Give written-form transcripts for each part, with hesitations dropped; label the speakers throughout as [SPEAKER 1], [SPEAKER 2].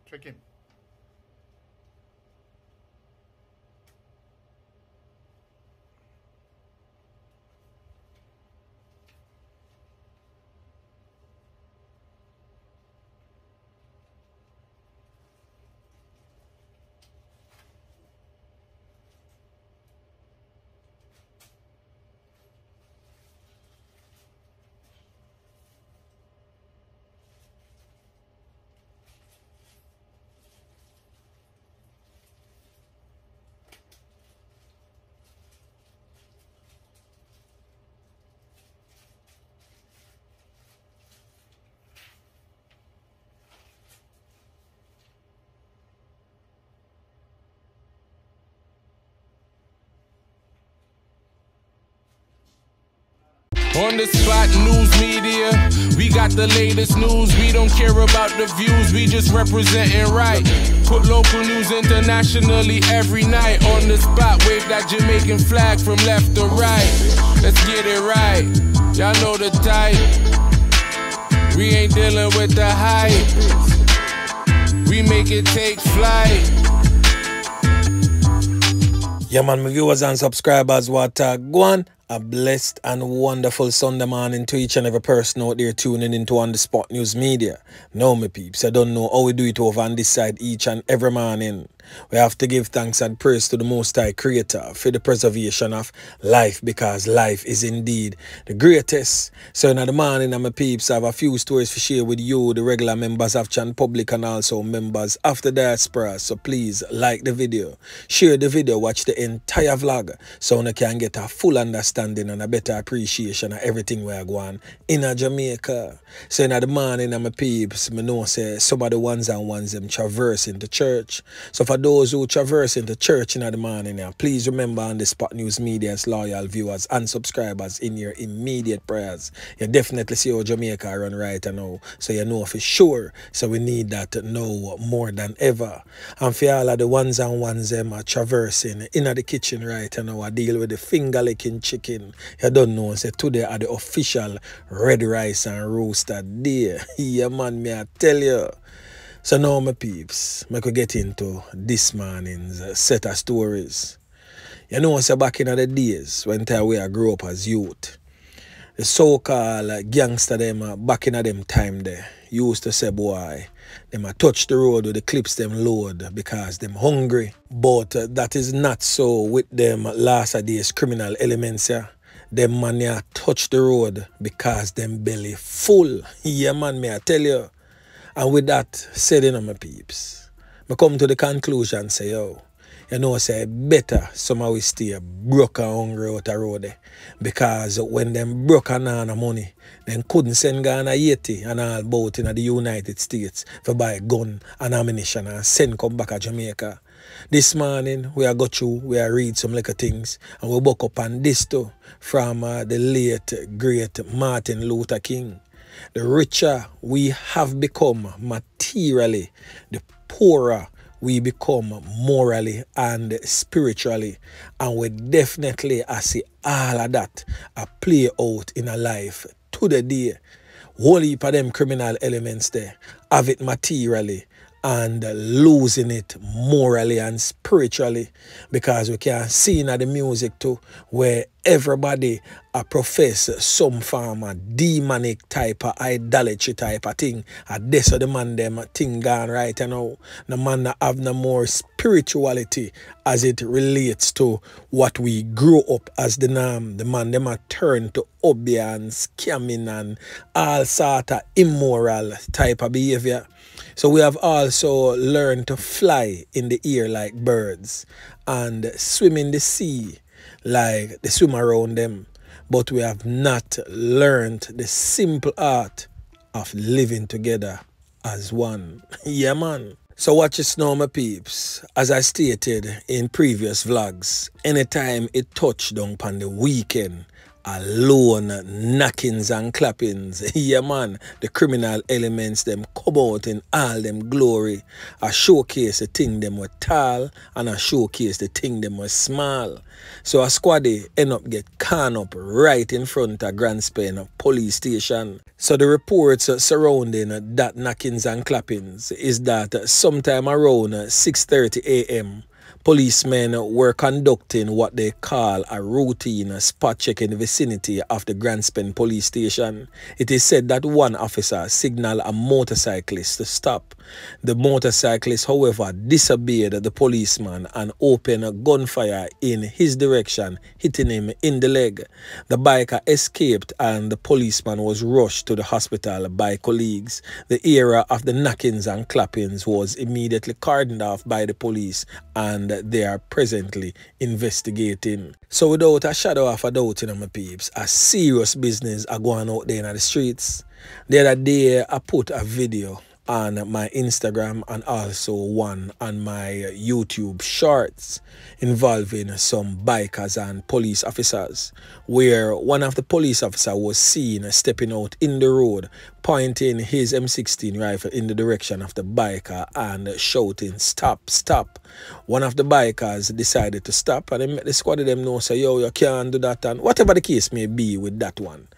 [SPEAKER 1] Check him.
[SPEAKER 2] On the spot news media, we got the latest news. We don't care about the views, we just representing right. Put local news internationally every night. On the spot, wave that Jamaican flag from left to right. Let's get it right, y'all know the type. We ain't dealing with the hype, we make it take flight.
[SPEAKER 3] Yeah man, my viewers and subscribers, what go on? A blessed and wonderful Sunday morning to each and every person out there tuning into On The Spot News Media. Now, my peeps, I don't know how we do it over on this side each and every morning. We have to give thanks and praise to the Most High Creator for the preservation of life, because life is indeed the greatest. So in the morning, my peeps, I have a few stories to share with you, the regular members of Chan Public and also members of the diaspora. So please like the video, share the video, watch the entire vlog so you can get a full understanding and a better appreciation of everything we are going in Jamaica. So in the morning, my peeps, I know say some of the ones them traversing the church. So for those who traverse into church in the morning now, please remember On The Spot News Media's loyal viewers and subscribers in your immediate prayers. You definitely see how Jamaica run right now, so you know for sure. So we need that now more than ever. And for all of the ones them are traversing in the kitchen right now, I deal with the finger licking chicken. You don't know, say today are the official red rice and roasted day. Yeah man, me I tell you. So now, my peeps, I could get into this morning's set of stories. You know, so back in the days when I grew up as youth, the so-called gangster them back in them time there used to say, boy, them a touch the road with the clips them load because them hungry. But that is not so with them last days criminal elements here. Them man ya touch the road because them belly full. Yeah man, me I tell you. And with that said, my peeps, I come to the conclusion, say, yo, you know, say, better somehow we stay broke and hungry out the road there. Because when them broke and on money, then couldn't send Ghana 80 and all boat in the United States for buy gun and ammunition and send come back to Jamaica. This morning, we are go through, we are read some little things, and we buck up on this too, from the late, great Martin Luther King. The richer we have become materially, the poorer we become morally and spiritually. And we definitely I see all of that play out in a life to the day. Whole heap of them criminal elements there have it materially and losing it morally and spiritually, because we can see in the music too where everybody profess some form of demonic type of idolatry type of thing. And this the man them thing gone right now. The man that have no more spirituality as it relates to what we grew up as the norm. The man them a turn to obey and scamming and all sort of immoral type of behavior. So we have also learned to fly in the air like birds and swim in the sea like they swim around them. But we have not learned the simple art of living together as one. Yeah, man. So watch this now, my peeps. As I stated in previous vlogs, anytime it touched down upon the weekend, alone knockings and clappings. Yeah man, the criminal elements them come out in all them glory. I showcase the thing them were tall and I showcase the thing them were small. So a squaddy end up get can up right in front of Grand Spain police station. So the reports surrounding that knockings and clappings is that sometime around 6:30 a.m. policemen were conducting what they call a routine spot check in the vicinity of the Grand Spain police station. It is said that one officer signaled a motorcyclist to stop. The motorcyclist, however, disobeyed the policeman and opened gunfire in his direction, hitting him in the leg. The biker escaped and the policeman was rushed to the hospital by colleagues. The area of the knockings and clappings was immediately cordoned off by the police and they are presently investigating. So without a shadow of a doubt, my peeps, a serious business are going out there in the streets. The other day I put a video on my Instagram and also one on my YouTube shorts involving some bikers and police officers, where one of the police officers was seen stepping out in the road, pointing his M16 rifle in the direction of the biker and shouting, "Stop, stop." One of the bikers decided to stop and they met the squad of them know, say, yo, you can't do that, and whatever the case may be with that one.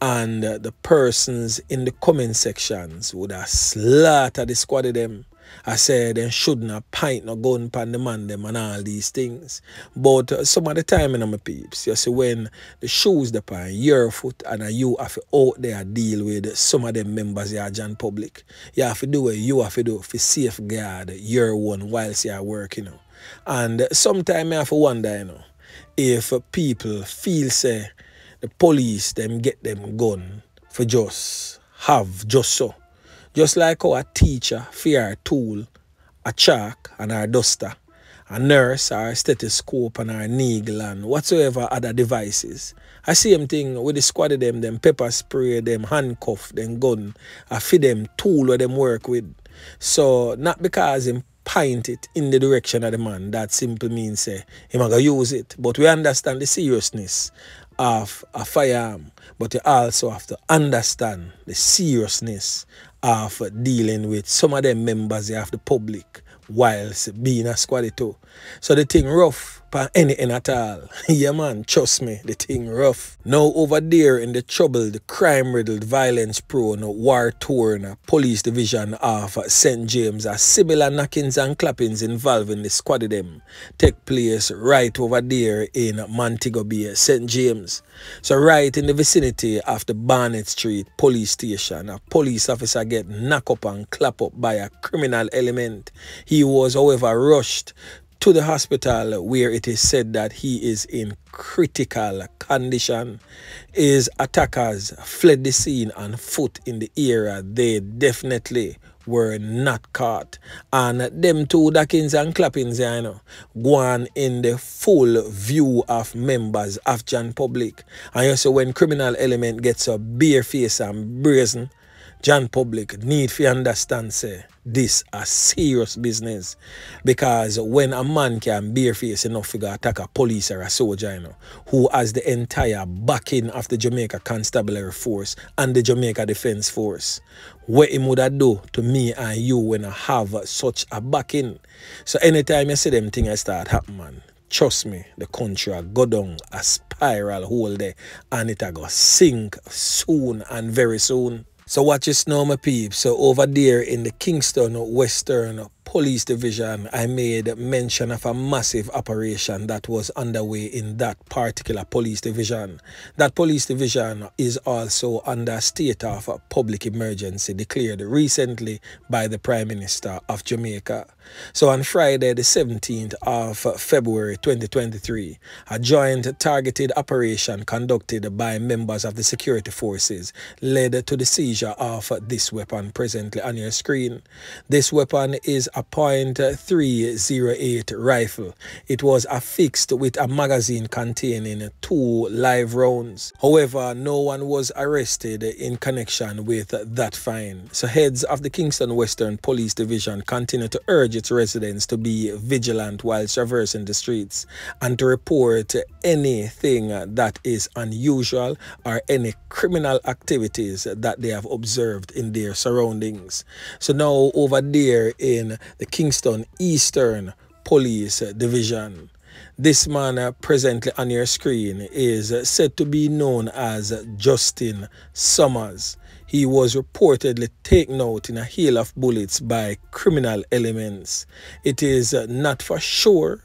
[SPEAKER 3] And the persons in the comment sections would have slaughtered the squad of them. I said they shouldn't have pint no gun pan the man them and all these things. But some of the time in my peeps, you see when the shoes upon your foot and you have to out there deal with some of them members of the public. You have to do what you have to do to safeguard your one whilst you are working. And sometimes I have to wonder, if people feel say the police them get them gun for just have just so. Just like how a teacher fear a tool, a chalk and a duster, a nurse or a stethoscope and a needle and whatsoever other devices. I see them thing with the squad of them pepper spray, them handcuff, them gun, I feed them tool where them work with. So not because him point it in the direction of the man, that simply means say him gonna use it. But we understand the seriousness of a firearm, but you also have to understand the seriousness of dealing with some of them members of the public whilst being a squaddy too. So the thing rough for anything at all. Yeah man, trust me, the thing rough. Now over there in the troubled, crime-riddled, violence-prone, war-torn police division of St. James, a similar knockings and clappings involving the squad of them take place right over there in Montego Bay, St. James. So right in the vicinity of the Barnett Street police station, a police officer get knocked up and clapped up by a criminal element. He was, however, rushed to the hospital where it is said that he is in critical condition. His attackers fled the scene on foot in the area. They definitely were not caught. And them two knockings and clappings, go on in the full view of members of Jan public. And you see when criminal element gets a bare face and brazen, Jan public need to understand, say, this a serious business. Because when a man can bareface enough to attack a police or a soldier, who has the entire backing of the Jamaica Constabulary Force and the Jamaica Defence Force, what he would do to me and you when I have such a backing. So anytime you see them things start happening, man, trust me, the country will go down a spiral hole there and it will go sink soon and very soon. So watch this now, my peeps. So over there in the Kingston Western Police Division, I made mention of a massive operation that was underway in that particular police division. That police division is also under a state of public emergency declared recently by the Prime Minister of Jamaica. So on Friday, the 17th of February 2023, a joint targeted operation conducted by members of the security forces led to the seizure of this weapon presently on your screen. This weapon is a
[SPEAKER 1] a .308 rifle. It was affixed with a magazine containing 2 live rounds. However, no one was arrested in connection with that find. So heads of the Kingston Western Police Division continue to urge its residents to be vigilant while traversing the streets and to report anything that is unusual or any criminal activities that they have observed in their surroundings. So now over there in the Kingston Eastern Police Division, this man presently on your screen is said to be known as Justin Sommers. He was reportedly taken out in a hail of bullets by criminal elements. It is not for sure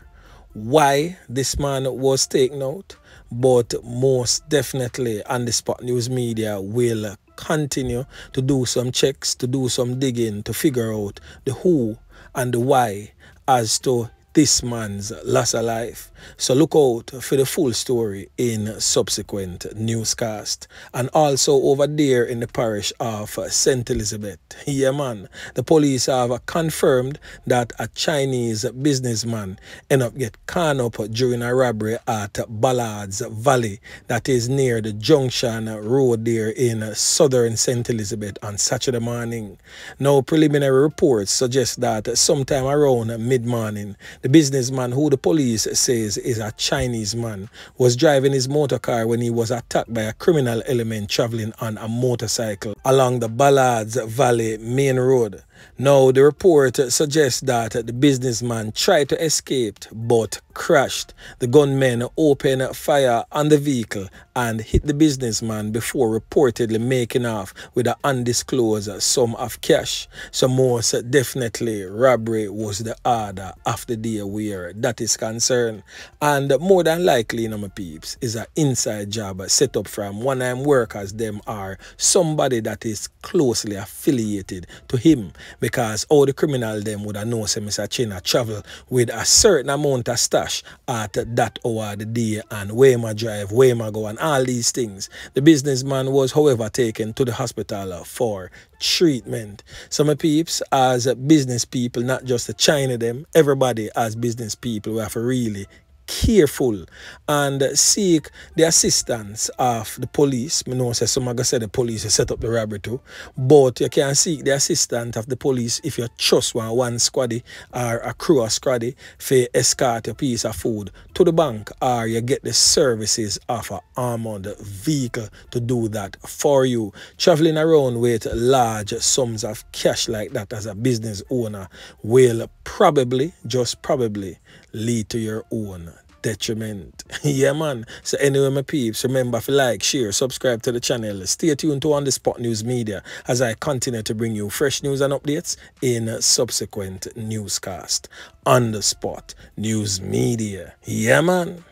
[SPEAKER 1] why this man was taken out, but most definitely On The Spot News Media will continue to do some checks, to do some digging, to figure out the who and the why as to this man's loss of life. So look out for the full story in subsequent newscast. And also over there in the parish of St. Elizabeth, yeah man, the police have confirmed that a Chinese businessman ended up get caught up during a robbery at Ballard's Valley, that is near the Junction Road there in southern St. Elizabeth on Saturday morning. Now preliminary reports suggest that sometime around mid-morning, the businessman, who the police says is a Chinese man, was driving his motor car when he was attacked by a criminal element traveling on a motorcycle along the Ballards Valley main road. Now the report suggests that the businessman tried to escape but crashed. The gunmen opened fire on the vehicle and hit the businessman before reportedly making off with an undisclosed sum of cash. So most definitely robbery was the order of the day where that is concerned. And more than likely, you know, my peeps, is an inside job set up from one of them workers, them are somebody that is closely affiliated to him, because all the criminal them would have known Mr. China travel with a certain amount of stash at that hour of the day and where my drive, where my go and all these things. The businessman was, however, taken to the hospital for treatment. So my peeps, as business people, not just the China them, everybody as business people, we have to really careful and seek the assistance of the police. I know some of say the police set up the robbery too, but you can seek the assistance of the police if you trust one squaddy or a crew of squaddy for escort a piece of food to the bank, or you get the services of an armored vehicle to do that for you. Traveling around with large sums of cash like that as a business owner will probably, just probably, lead to your own detriment. Yeah man. So anyway my peeps, remember to like, share, subscribe to the channel. Stay tuned to On The Spot News Media as I continue to bring you fresh news and updates in subsequent newscast. On The Spot News Media. Yeah man.